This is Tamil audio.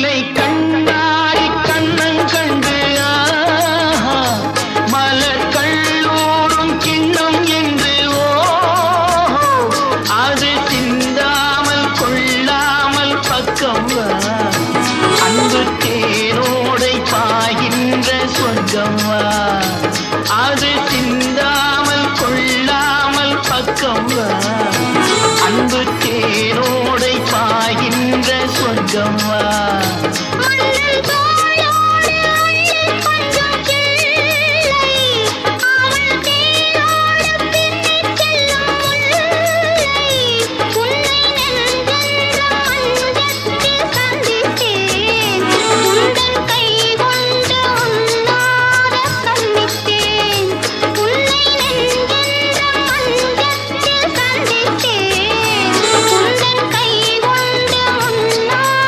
நீலை கண்ணாடி கண்ணன் கண்டு மலர் கல்லூரும் கிண்ணம் என்று அது சிந்தாமல் கொள்ளாமல் பக்கம் அன்பு தேரோடை பாய்கின்ற சொர்க்கம் அது சிந்தாமல் கொள்ளாமல் பக்கம் அன்பு தேரோடை பாய்கின்ற சொர்க்கம்